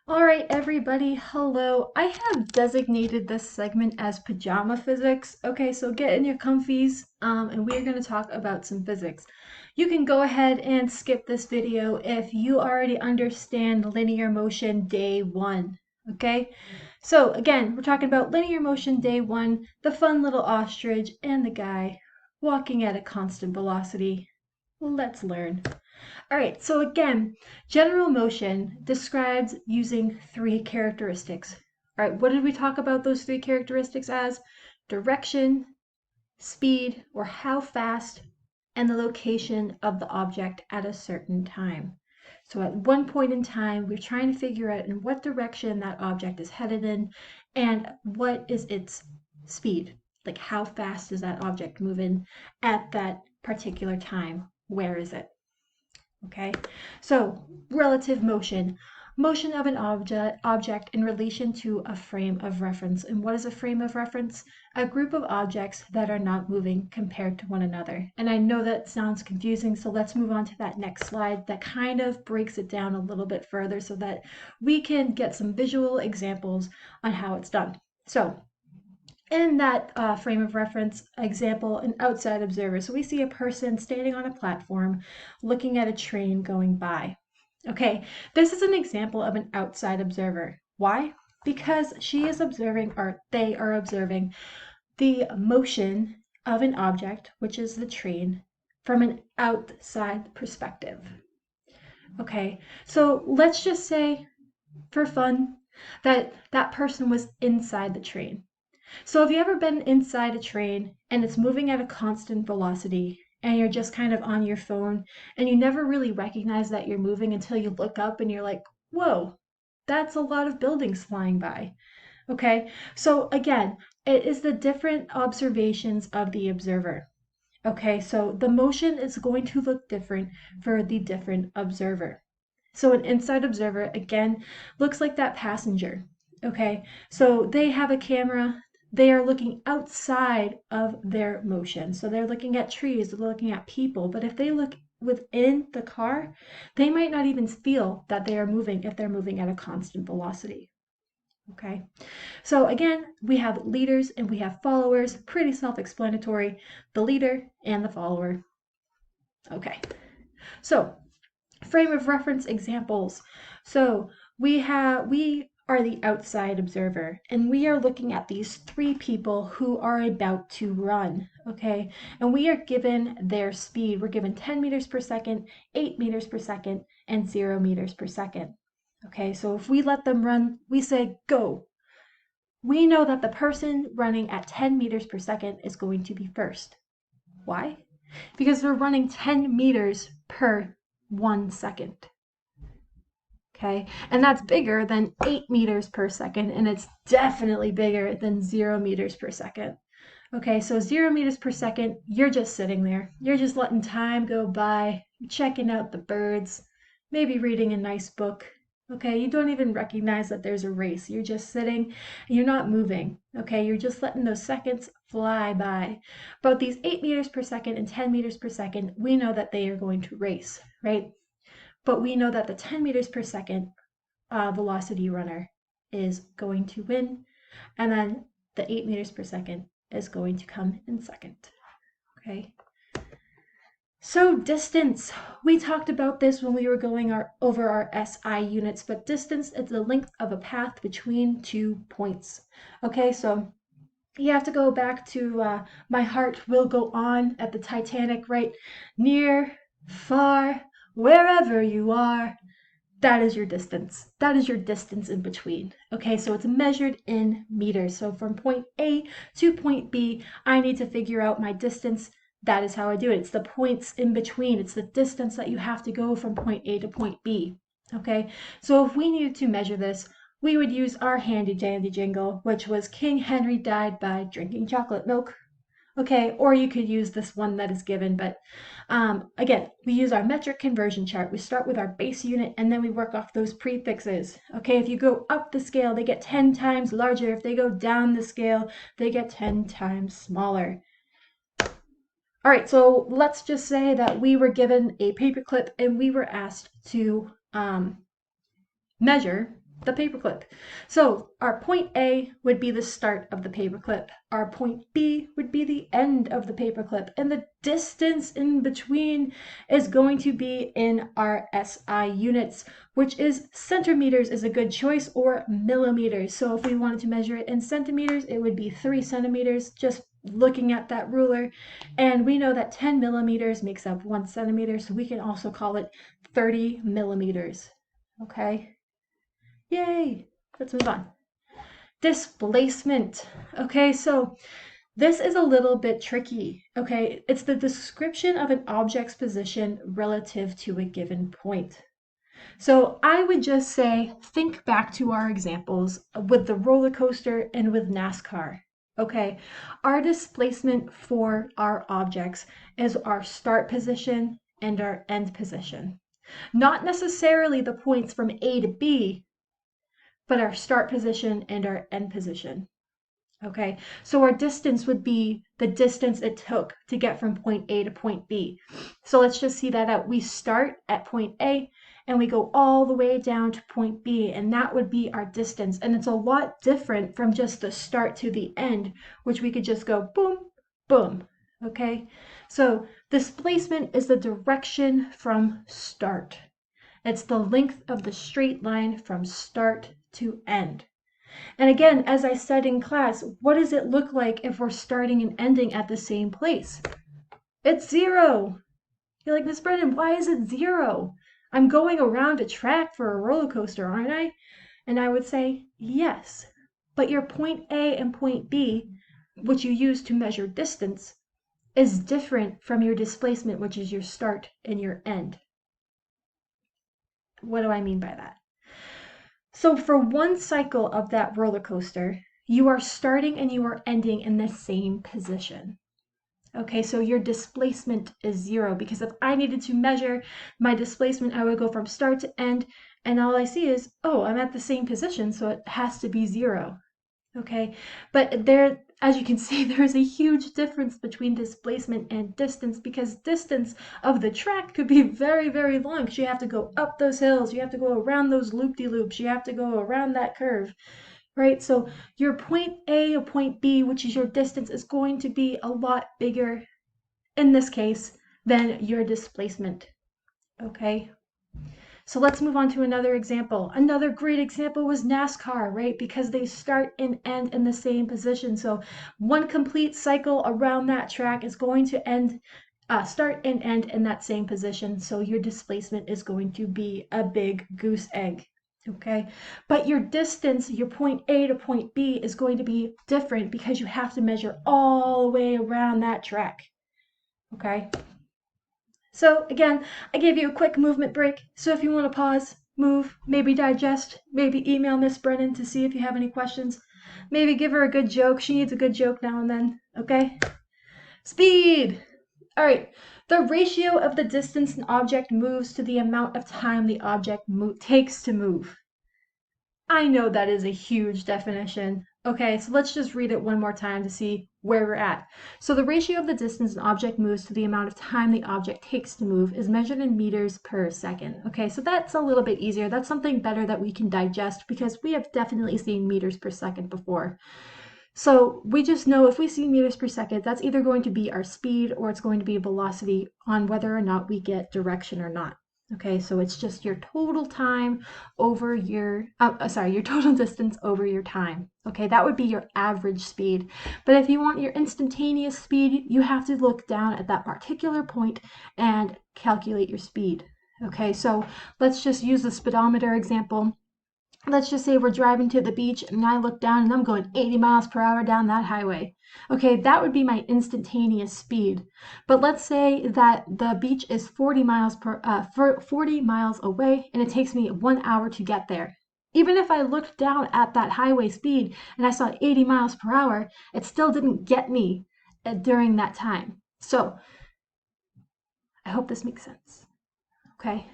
All right, everybody, hello. I have designated this segment as pajama physics. Okay, so get in your comfies, and we're going to talk about some physics. You can go ahead and skip this video if you already understand linear motion day one. Okay, so again, we're talking about linear motion day one, the fun little ostrich, and the guy walking at a constant velocity. Let's learn. All right, so again, general motion describes using three characteristics. All right, what did we talk about those three characteristics as? Direction, speed, or how fast, and the location of the object at a certain time. So at one point in time, we're trying to figure out in what direction that object is headed in and what is its speed. Like how fast is that object moving at that particular time? Where is it? Okay, so relative motion. Motion of an object in relation to a frame of reference. And what is a frame of reference? A group of objects that are not moving compared to one another. And I know that sounds confusing, so let's move on to that next slide that kind of breaks it down a little bit further so that we can get some visual examples on how it's done. So in that frame of reference example, an outside observer. So we see a person standing on a platform looking at a train going by. Okay, this is an example of an outside observer. Why? Because she is observing, or they are observing, the motion of an object, which is the train, from an outside perspective. Okay, so let's just say, for fun, that that person was inside the train. So have you ever been inside a train and it's moving at a constant velocity and you're just kind of on your phone and you never really recognize that you're moving until you look up and you're like, whoa, that's a lot of buildings flying by. Okay, so again, it is the different observations of the observer. Okay, so the motion is going to look different for the different observer. So an inside observer, again, looks like that passenger. Okay, so they have a camera. They are looking outside of their motion. So they're looking at trees, they're looking at people. But if they look within the car, they might not even feel that they are moving if they're moving at a constant velocity. Okay, so again, we have leaders and we have followers, pretty self-explanatory, the leader and the follower. Okay, so frame of reference examples. So we are the outside observer and we are looking at these three people who are about to run, okay? And we are given their speed. We're given 10 meters per second, 8 meters per second, and 0 meters per second. Okay, so if we let them run, we say go. We know that the person running at 10 meters per second is going to be first. Why? Because they're running 10 meters per 1 second. Okay, and that's bigger than 8 meters per second, and it's definitely bigger than 0 meters per second. Okay, so 0 meters per second, you're just sitting there. You're just letting time go by, checking out the birds, maybe reading a nice book. Okay, you don't even recognize that there's a race. You're just sitting, and you're not moving. Okay, you're just letting those seconds fly by. But these 8 meters per second and 10 meters per second, we know that they are going to race, right? But we know that the 10 meters per second velocity runner is going to win, and then the 8 meters per second is going to come in second. Okay. So distance, we talked about this when we were going over our SI units, but distance is the length of a path between 2 points. Okay, so you have to go back to My Heart Will Go On at the Titanic, right? Near, far, wherever you are, that is your distance. That is your distance in between. Okay, so it's measured in meters. So from point A to point B, I need to figure out my distance. That is how I do it. It's the points in between. It's the distance that you have to go from point A to point B. Okay, so if we needed to measure this, we would use our handy dandy jingle, which was King Henry died by drinking chocolate milk. Okay, or you could use this one that is given, but again, we use our metric conversion chart. We start with our base unit and then we work off those prefixes. Okay, if you go up the scale, they get 10 times larger. If they go down the scale, they get 10 times smaller. All right, so let's just say that we were given a paperclip and we were asked to measure the paperclip. So our point A would be the start of the paperclip. Our point B would be the end of the paperclip. And the distance in between is going to be in our SI units, which is centimeters is a good choice, or millimeters. So if we wanted to measure it in centimeters, it would be 3 centimeters, just looking at that ruler. And we know that 10 millimeters makes up 1 centimeter, so we can also call it 30 millimeters. Okay? Yay! Let's move on. Displacement. Okay, so this is a little bit tricky. Okay, it's the description of an object's position relative to a given point. So I would just say, think back to our examples with the roller coaster and with NASCAR. Okay, our displacement for our objects is our start position and our end position. Not necessarily the points from A to B, but our start position and our end position. Okay, so our distance would be the distance it took to get from point A to point B. So let's just see that out. We start at point A and we go all the way down to point B, and that would be our distance. And it's a lot different from just the start to the end, which we could just go boom, boom. Okay, so displacement is the direction from start. It's the length of the straight line from start to end. And again, as I said in class, what does it look like if we're starting and ending at the same place? It's 0. You're like, Miss Brennan, why is it 0? I'm going around a track for a roller coaster, aren't I? And I would say, yes. But your point A and point B, which you use to measure distance, is different from your displacement, which is your start and your end. What do I mean by that? So for one cycle of that roller coaster, you are starting and you are ending in the same position. Okay, so your displacement is 0, because if I needed to measure my displacement, I would go from start to end, and all I see is, oh, I'm at the same position, so it has to be 0. Okay, but there, as you can see, there is a huge difference between displacement and distance, because distance of the track could be very, very long, because you have to go up those hills, you have to go around those loop-de-loops, you have to go around that curve, right? So your point A or point B, which is your distance, is going to be a lot bigger in this case than your displacement. Okay, so let's move on to another example. Another great example was NASCAR, right? Because they start and end in the same position. So one complete cycle around that track is going to start and end in that same position. So your displacement is going to be a big goose egg. Okay, but your distance, your point A to point B, is going to be different because you have to measure all the way around that track. Okay. So again, I gave you a quick movement break. So if you want to pause, move, maybe digest, maybe email Miss Brennan to see if you have any questions. Maybe give her a good joke. She needs a good joke now and then. Okay? Speed! All right. The ratio of the distance an object moves to the amount of time the object takes to move. I know that is a huge definition. Okay, so let's just read it one more time to see where we're at. So the ratio of the distance an object moves to the amount of time the object takes to move is measured in meters per second. Okay, so that's a little bit easier. That's something better that we can digest because we have definitely seen meters per second before. So we just know if we see meters per second, that's either going to be our speed or it's going to be velocity on whether or not we get direction or not. Okay, so it's just your total time over your, your total distance over your time. Okay, that would be your average speed. But if you want your instantaneous speed, you have to look down at that particular point and calculate your speed. Okay, so let's just use the speedometer example. Let's just say we're driving to the beach and I look down and I'm going 80 miles per hour down that highway. Okay, that would be my instantaneous speed. But let's say that the beach is 40 miles away and it takes me 1 hour to get there. Even if I looked down at that highway speed and I saw 80 miles per hour, it still didn't get me during that time. So I hope this makes sense. Okay.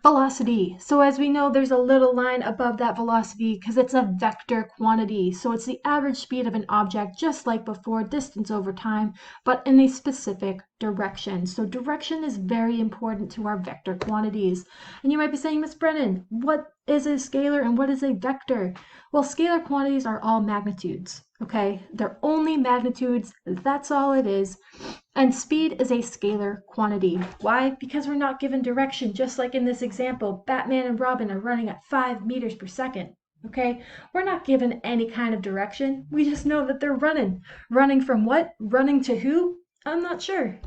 Velocity. So as we know, there's a little line above that velocity because it's a vector quantity. So it's the average speed of an object, just like before, distance over time, but in a specific direction. So direction is very important to our vector quantities. And you might be saying, Miss Brennan, what is a scalar and what is a vector? Well, scalar quantities are all magnitudes, okay? They're only magnitudes, that's all it is. And speed is a scalar quantity. Why? Because we're not given direction, just like in this example, Batman and Robin are running at 5 meters per second. Okay, we're not given any kind of direction. We just know that they're running. Running from what? Running to who? I'm not sure.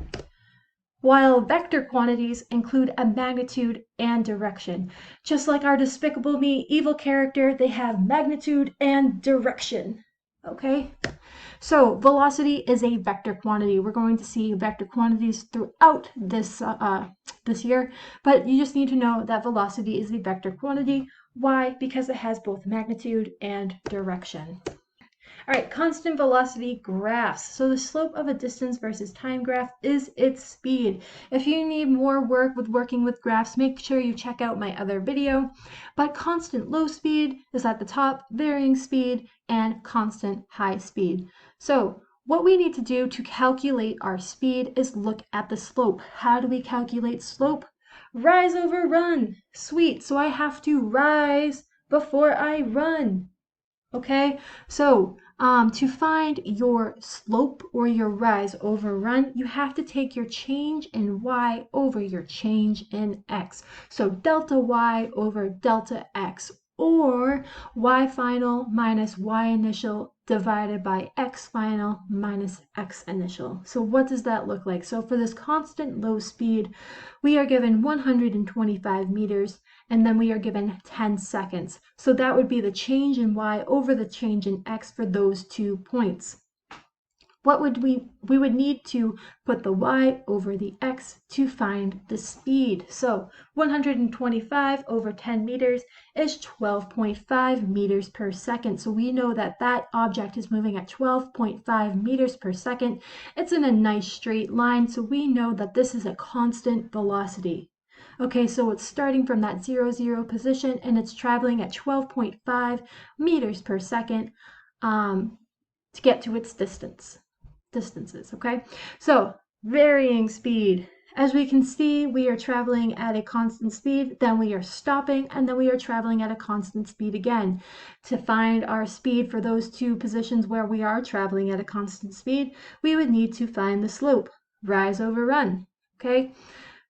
While vector quantities include a magnitude and direction. Just like our Despicable Me evil character, they have magnitude and direction. Okay? So velocity is a vector quantity. We're going to see vector quantities throughout this year, but you just need to know that velocity is a vector quantity. Why? Because it has both magnitude and direction. All right, constant velocity graphs. So the slope of a distance versus time graph is its speed. If you need more work with working with graphs, make sure you check out my other video. But constant low speed is at the top, varying speed, and constant high speed. So what we need to do to calculate our speed is look at the slope. How do we calculate slope? Rise over run. Sweet, so I have to rise before I run. Okay, so to find your slope or your rise over run, you have to take your change in y over your change in x. So delta y over delta x, or y final minus y initial divided by x final minus x initial. So what does that look like? So for this constant low speed, we are given 125 meters, and then we are given 10 seconds. So that would be the change in y over the change in x for those 2 points. What would we would need to put the y over the x to find the speed. So 125 over 10 meters is 12.5 meters per second. So we know that that object is moving at 12.5 meters per second. It's in a nice straight line, so we know that this is a constant velocity. Okay, so it's starting from that 0, 0 position, and it's traveling at 12.5 meters per second to get to its distances, okay? So varying speed. As we can see, we are traveling at a constant speed, then we are stopping, and then we are traveling at a constant speed again. To find our speed for those 2 positions where we are traveling at a constant speed, we would need to find the slope, rise over run, okay?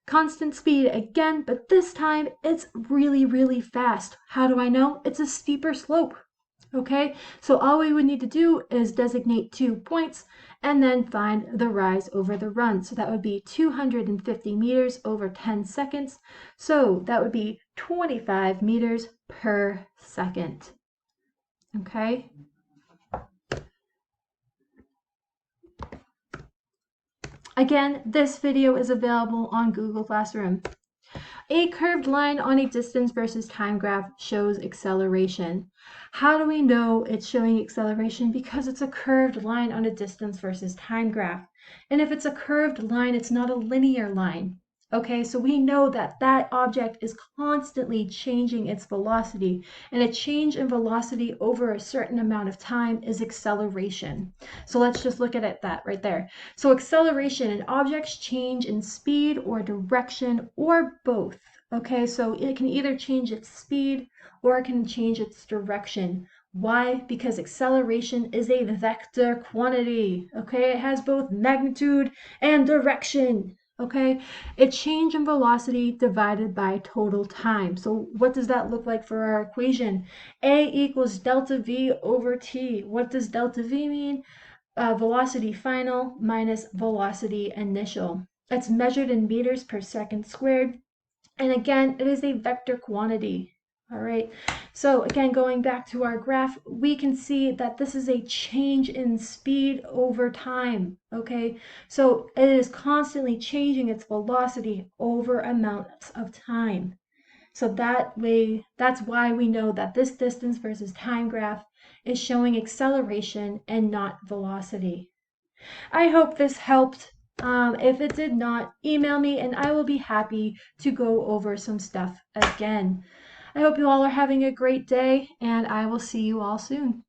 Constant speed again, but this time it's really, really fast. How do I know? It's a steeper slope. Okay, so all we would need to do is designate 2 points and then find the rise over the run. So that would be 250 meters over 10 seconds. So that would be 25 meters per second. Okay. Again, this video is available on Google Classroom. A curved line on a distance versus time graph shows acceleration. How do we know it's showing acceleration? Because it's a curved line on a distance versus time graph. And if it's a curved line, it's not a linear line. Okay, so we know that that object is constantly changing its velocity, and a change in velocity over a certain amount of time is acceleration. So let's just look at it that right there. So acceleration, an object's change in speed or direction or both. Okay, so it can either change its speed or it can change its direction. Why? Because acceleration is a vector quantity. Okay, it has both magnitude and direction. Okay, a change in velocity divided by total time. So what does that look like for our equation? A equals delta V over T. What does delta V mean? Velocity final minus velocity initial. It's measured in meters per second squared. And again, it is a vector quantity. All right, so again, going back to our graph, we can see that this is a change in speed over time, okay? So it is constantly changing its velocity over amounts of time. So that way, that's why we know that this distance versus time graph is showing acceleration and not velocity. I hope this helped. If it did not, email me and I will be happy to go over some stuff again. I hope you all are having a great day, and I will see you all soon.